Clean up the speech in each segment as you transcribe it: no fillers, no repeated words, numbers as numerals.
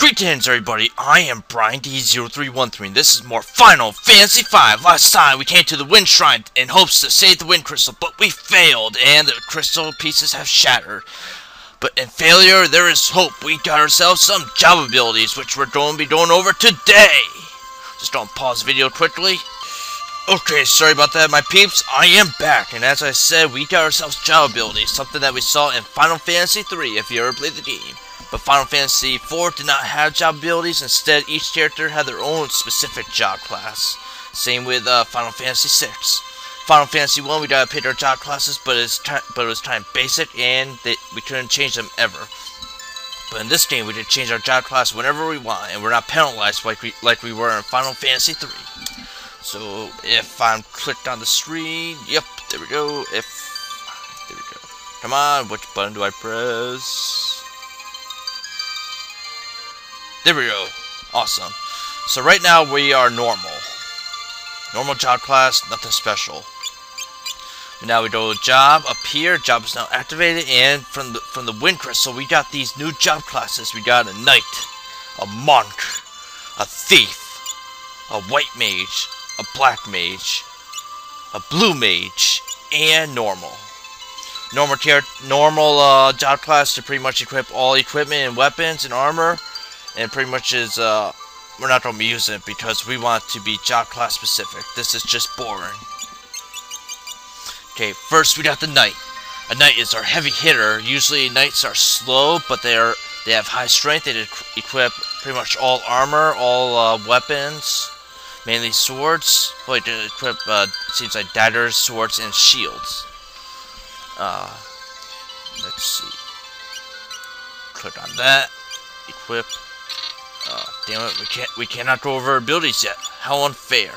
Greetings everybody, I am Brian D0313 and this is more Final Fantasy V. Last time we came to the Wind Shrine in hopes to save the Wind Crystal, but we failed and the crystal pieces have shattered. But in failure, there is hope. We got ourselves some job abilities which we're going to be going over today. Just don't pause the video quickly. Okay, sorry about that my peeps, I am back, and as I said, we got ourselves job abilities, something that we saw in Final Fantasy III if you ever played the game. But Final Fantasy IV did not have job abilities. Instead, each character had their own specific job class. Same with Final Fantasy VI. Final Fantasy I, we gotta pick our job classes, but it was kind of basic, and we couldn't change them ever. But in this game, we can change our job class whenever we want, and we're not penalized like we were in Final Fantasy III. So if I'm clicked on the screen, yep, there we go. There we go. Come on, which button do I press? There we go. Awesome. So right now we are normal. Normal job class, nothing special. Now we go to job. Up here, job is now activated, and from the Wind Crystal, we got these new job classes. We got a knight, a monk, a thief, a white mage, a black mage, a blue mage, and normal. Normal job class to pretty much equip all equipment and weapons and armor. And pretty much is, we're not going to be using it because we want it to be job class specific. This is just boring. Okay, first we got the knight. A knight is our heavy hitter. Usually knights are slow, but they have high strength. They equip pretty much all armor, all weapons, mainly swords. Well, they equip, seems like daggers, swords, and shields. Let's see. Click on that. Equip. Damn it, we cannot go over abilities yet. How unfair.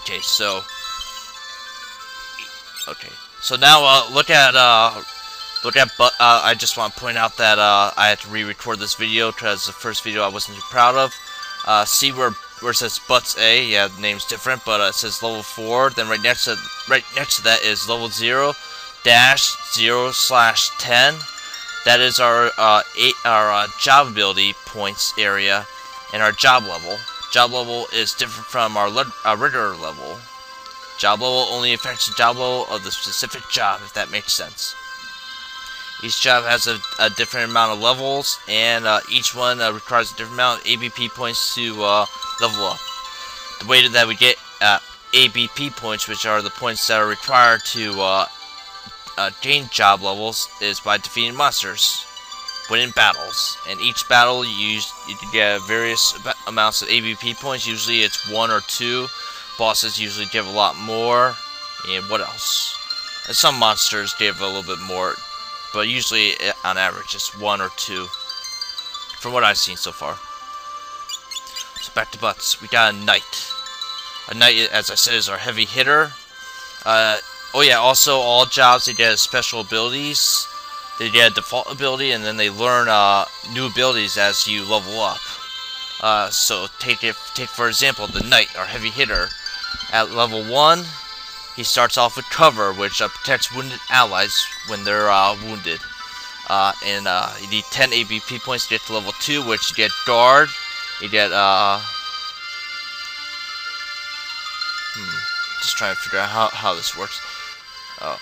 Okay, so now look at I just want to point out that I had to re-record this video because the first video I wasn't too proud of. See where it says Butts A, yeah, the name's different, but it says level 4. Then right next to that is level 0-0/10. That is our job ability points area and our job level. Job level is different from our regular level. Job level only affects the job level of the specific job, if that makes sense. Each job has a different amount of levels, and each one requires a different amount of ABP points to level up. The way that we get ABP points, which are the points that are required to gain job levels, is by defeating monsters, winning battles. And each battle you can get various amounts of ABP points. Usually it's 1 or 2. Bosses usually give a lot more. And what else? And some monsters give a little bit more, but usually on average it's 1 or 2 from what I've seen so far. So back to butts. We got a knight. A knight, as I said, is our heavy hitter. Oh yeah, also all jobs, they get special abilities. They get a default ability, and then they learn new abilities as you level up. So take for example the knight, our heavy hitter. At level 1, he starts off with cover, which protects wounded allies when they're wounded. And you need 10 ABP points to get to level 2, which you get guard. You get just trying to figure out how this works. Oh.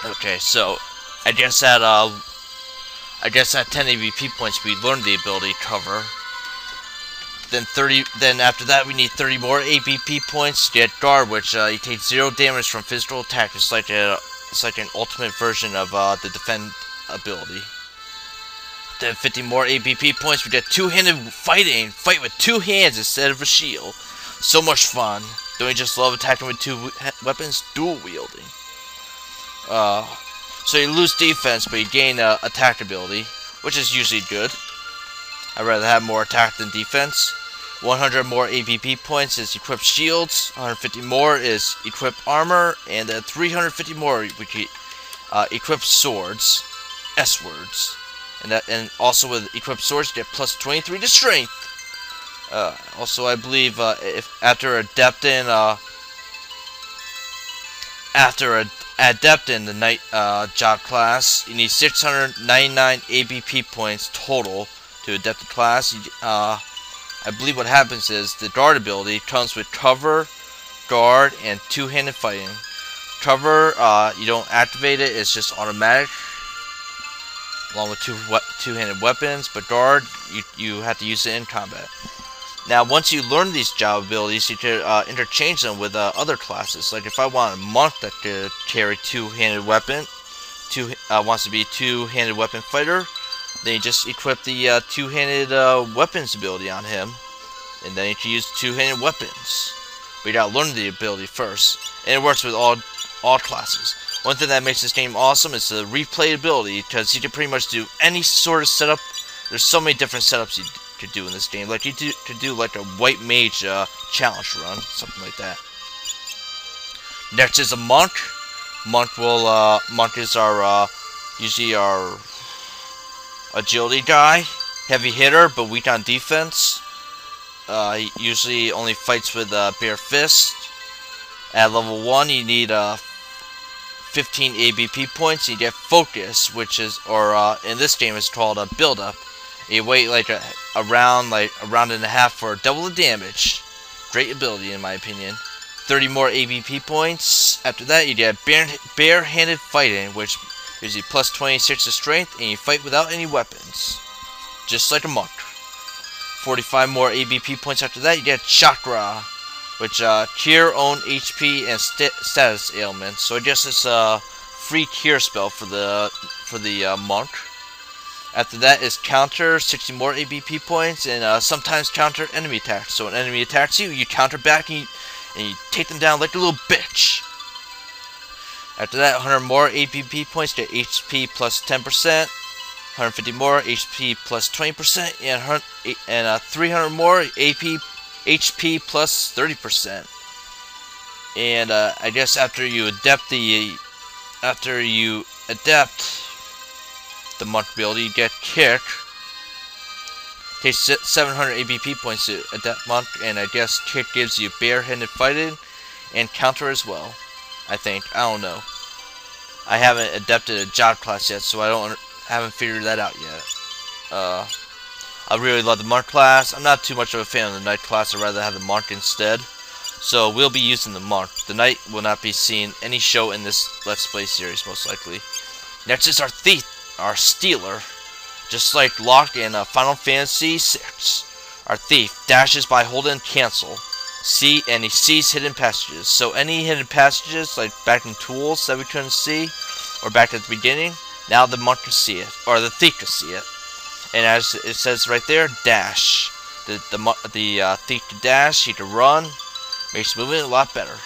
Okay, so I guess at 10 ABP points we learned the ability cover. Then after that we need 30 more ABP points to get guard, which you take 0 damage from physical attack. It's like an ultimate version of the defend ability. Then 50 more ABP points, we get two-handed fighting. Fight with 2 hands instead of a shield. So much fun. Don't you just love attacking with 2 weapons? Dual wielding. So you lose defense, but you gain attack ability, which is usually good. I'd rather have more attack than defense. 100 more ABP points is equip shields. 150 more is equip armor, and then 350 more we can equip swords, S-words, and also with equip swords you get plus 23 to strength. Also, I believe if after adepting adept in the Knight job class. You need 699 ABP points total to adept the class. I believe what happens is the guard ability comes with cover, guard, and two-handed fighting. Cover, you don't activate it; it's just automatic, along with two-handed weapons. But guard, you have to use it in combat. Now, once you learn these job abilities, you can interchange them with other classes. Like if I want a monk that could carry two-handed weapon, wants to be a two-handed weapon fighter, then you just equip the two-handed weapons ability on him, and then you can use two-handed weapons. But you gotta learn the ability first, and it works with all classes. One thing that makes this game awesome is the replayability, because you can pretty much do any sort of setup. There's so many different setups you could do in this game. Like you could do like a white mage challenge run, something like that. Next is a monk. Monk is our usually our agility guy, heavy hitter, but weak on defense. He usually only fights with bare fist. At level 1, you need 15 ABP points. You get focus, which is, or in this game, it's called a build up. You wait like a round and a half for double the damage. Great ability, in my opinion. 30 more ABP points. After that, you get bare-handed fighting, which gives you plus 26 to strength, and you fight without any weapons, just like a monk. 45 more ABP points after that. You get chakra, which cure own HP and status ailments. So I guess it's a free cure spell for the monk. After that is counter, 60 more ABP points, and sometimes counter enemy attacks. So when an enemy attacks you, you counter back and you take them down like a little bitch. After that, 100 more ABP points, get HP plus 10%, 150 more HP plus 20%, and 300 more HP plus 30%. And I guess after you adept the monk ability, you get kick. Takes 700 ABP points to adept monk, and I guess kick gives you bare-handed fighting and counter as well. I think. I don't know. I haven't adepted a job class yet, so I haven't figured that out yet. I really love the monk class. I'm not too much of a fan of the knight class. I'd rather have the monk instead. So we'll be using the monk. The knight will not be seeing any show in this Let's Play series, most likely. Next is our thief, our stealer. Just like Locke in Final Fantasy VI. Our thief dashes by holding cancel. And he sees hidden passages. So any hidden passages, like back in Tools that we couldn't see, or back at the beginning, now the monk can see it, or the thief can see it. And as it says right there, dash. The thief can dash, he can run, makes movement a lot better.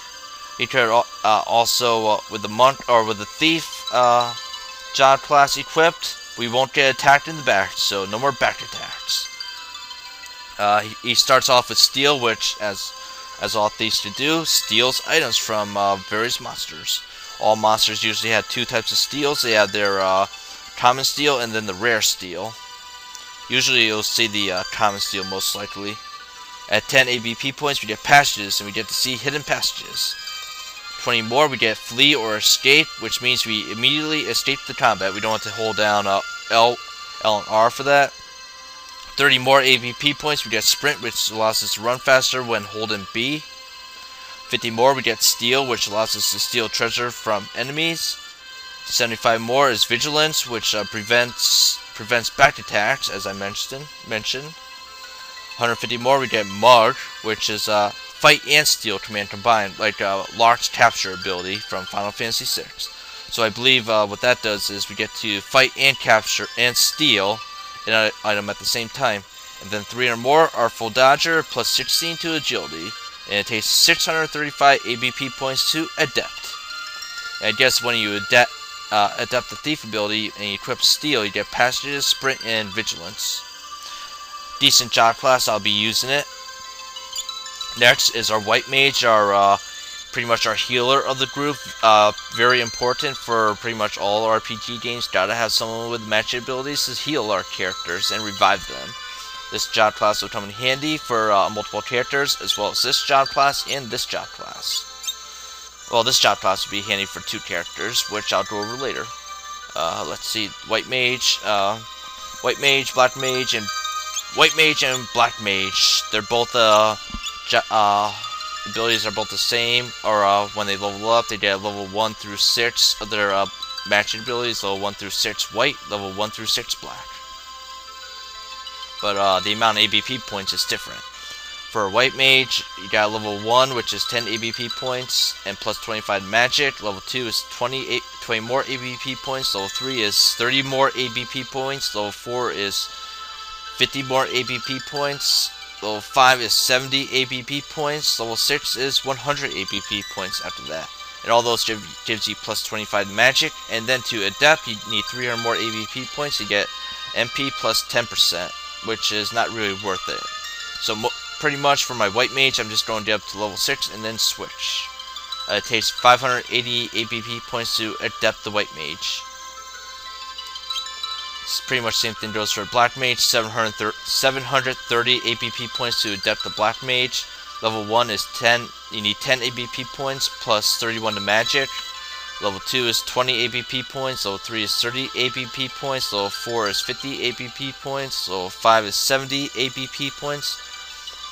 He could also, with the monk, or with the thief job class equipped, we won't get attacked in the back, so no more back attacks. He starts off with steal, which, as all thieves should do, steals items from various monsters. All monsters usually have two types of steals. They have their common steal and then the rare steal. Usually you'll see the common steal most likely. At 10 ABP points we get passages, and we get to see hidden passages. 20 more we get flee or escape, which means we immediately escape the combat. We don't have to hold down L and R for that. 30 more ABP points, we get sprint, which allows us to run faster when holding B. 50 more, we get steal, which allows us to steal treasure from enemies. 75 more is vigilance, which prevents back attacks, as I mentioned. 150 more, we get mug, which is fight and steal command combined, like Locke's capture ability from Final Fantasy VI. So I believe what that does is we get to fight and capture and steal an item at the same time. And then 300 more are full dodger plus 16 to agility, and it takes 635 ABP points to adept. And I guess when you adept the thief ability and you equip steal, you get passages, sprint, and vigilance. Decent job class, I'll be using it. Next is our white mage, our pretty much our healer of the group. Very important for pretty much all RPG games. Gotta have someone with magic abilities to heal our characters and revive them. This job class will come in handy for multiple characters, as well as this job class and this job class. Well, this job class would be handy for 2 characters, which I'll go over later. Let's see, White Mage, Black Mage, and White Mage and Black Mage. They're both abilities are both the same, or when they level up, they get level 1 through 6 of their matching abilities, level 1 through 6 white, level 1 through 6 black. But the amount of ABP points is different. For White Mage, you got level 1, which is 10 ABP points, and plus 25 magic. Level 2 is 20 more ABP points. Level 3 is 30 more ABP points. Level 4 is 50 more ABP points. Level 5 is 70 ABP points. Level 6 is 100 ABP points after that. And all those gives you plus 25 magic. And then to Adept, you need 300 more ABP points to get MP plus 10%, which is not really worth it. So pretty much for my White Mage, I'm just going up to level 6 and then switch. It takes 580 ABP points to Adept the White Mage. It's pretty much the same thing goes for Black Mage. 730 ABP points to Adept the Black Mage. Level 1 is 10. You need 10 ABP points plus 31 to magic. Level 2 is 20 ABP points. Level 3 is 30 ABP points. Level 4 is 50 ABP points. Level 5 is 70 ABP points.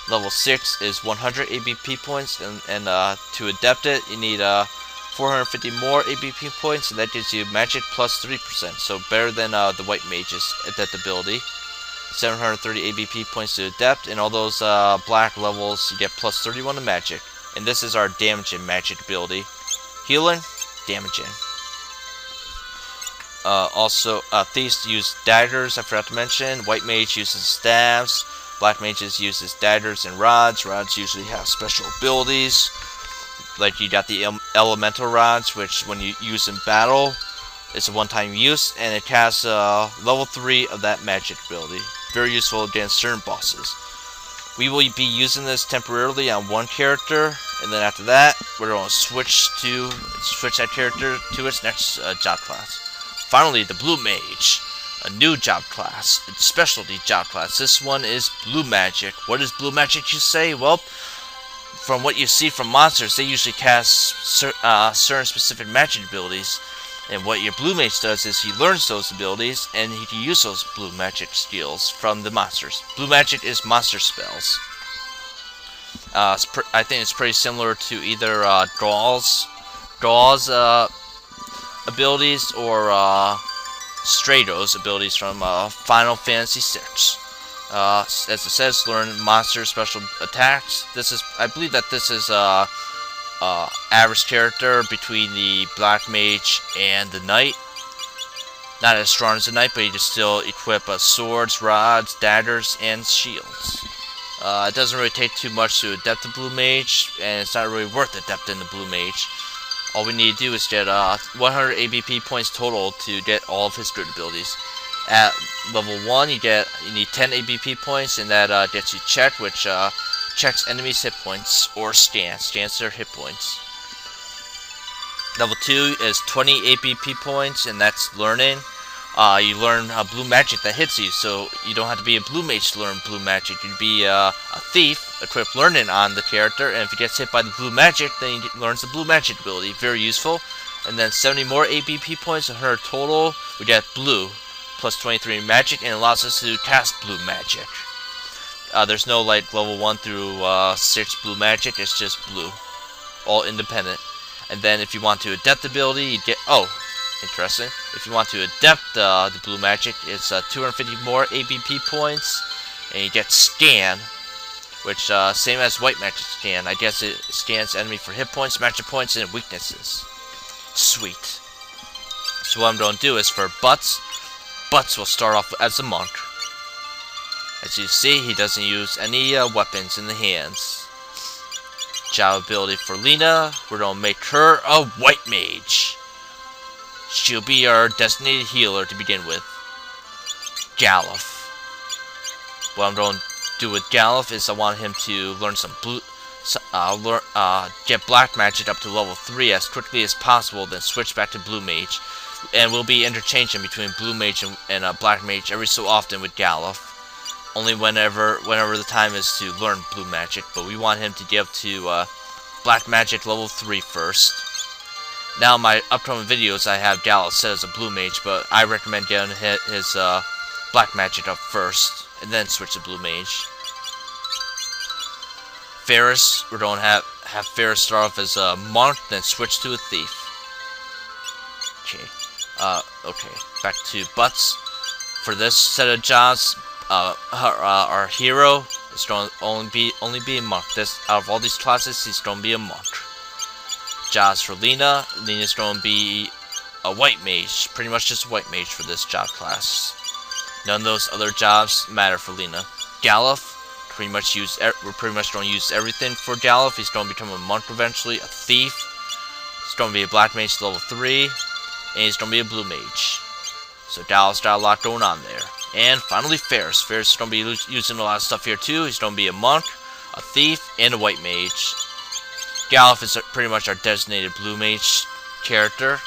Level 6 is 100 ABP points. And to Adept it, you need 450 more ABP points, and that gives you magic plus 3%. So better than the White Mage's Adept ability. 730 ABP points to Adept, and all those black levels you get plus 31 to magic. And this is our damaging magic ability. Healing, damaging. Also, thieves use daggers, I forgot to mention. White Mage uses staves. Black Mages uses daggers and rods. Rods usually have special abilities. Like you got the elemental rods, which when you use in battle, it's a one-time use, and it casts level 3 of that magic ability. Very useful against certain bosses. We will be using this temporarily on one character, and then after that, we're going to switch that character to its next job class. Finally, the Blue Mage, a new job class, a specialty job class. This one is Blue Magic. What is Blue Magic, you say? Well, from what you see from monsters, they usually cast certain specific magic abilities. And what your Blue Mage does is he learns those abilities, and he can use those Blue Magic skills from the monsters. Blue Magic is monster spells. I think it's pretty similar to either Gauls' abilities or Strato's abilities from Final Fantasy VI. As it says, learn monster special attacks. I believe that this is average character between the Black Mage and the Knight. Not as strong as the Knight, but you can still equip swords, rods, daggers, and shields. It doesn't really take too much to adept the Blue Mage, and it's not really worth adepting the Blue Mage. All we need to do is get 100 ABP points total to get all of his good abilities. At level 1, you need 10 ABP points, and that gets you checked, which checks enemies' hit points, or scans their hit points. Level 2 is 20 ABP points, and that's learning. You learn Blue Magic that hits you, so you don't have to be a Blue Mage to learn Blue Magic. You'd be a thief, equip learning on the character, and if he gets hit by the Blue Magic, then he learns the Blue Magic ability. Very useful. And then 70 more ABP points, 100 total. We get Blue, plus 23 Magic, and it allows us to cast Blue Magic. There's no like level 1 through 6 Blue Magic, it's just Blue. All independent. And then if you want to adept ability, you get, interesting. If you want to adept the Blue Magic, it's 250 more ABP points, and you get Scan, which same as White Magic Scan. I guess it scans enemy for hit points, magic points, and weaknesses. Sweet. So what I'm going to do is for Butts will start off as a monk. As you see, he doesn't use any weapons in the hands. Job ability for Lenna, we're going to make her a White Mage. She'll be our designated healer to begin with. Galuf. What I'm going to do with Galuf is I want him to learn some get Black Magic up to level 3 as quickly as possible, then switch back to Blue Mage. And we'll be interchanging between Blue Mage and Black Mage every so often with Galuf. Only whenever the time is to learn Blue Magic, but we want him to get up to Black Magic level 3 first. Now, in my upcoming videos, I have Galuf set as a blue mage, but I recommend getting his black magic up first, and then switch to blue mage. Faris, we're going to have Faris start off as a monk, then switch to a thief. Okay, back to Butts. For this set of jobs, our hero is going to only be a monk. Out of all these classes, he's going to be a monk. Jobs for Lenna. Lenna's going to be a white mage, pretty much just a white mage for this job class. None of those other jobs matter for Lenna. Galuf, we're pretty much going to use everything for Galuf. He's going to become a monk eventually, a thief. He's going to be a black mage level 3, and he's going to be a blue mage. So Galuf's got a lot going on there. And finally Faris. Faris is going to be using a lot of stuff here too. He's going to be a monk, a thief, and a white mage. Galuf is pretty much our designated blue mage character.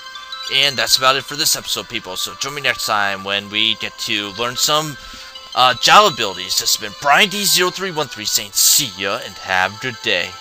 And that's about it for this episode, people. So join me next time when we get to learn some job abilities. This has been Brian D0313 saying see ya and have a good day.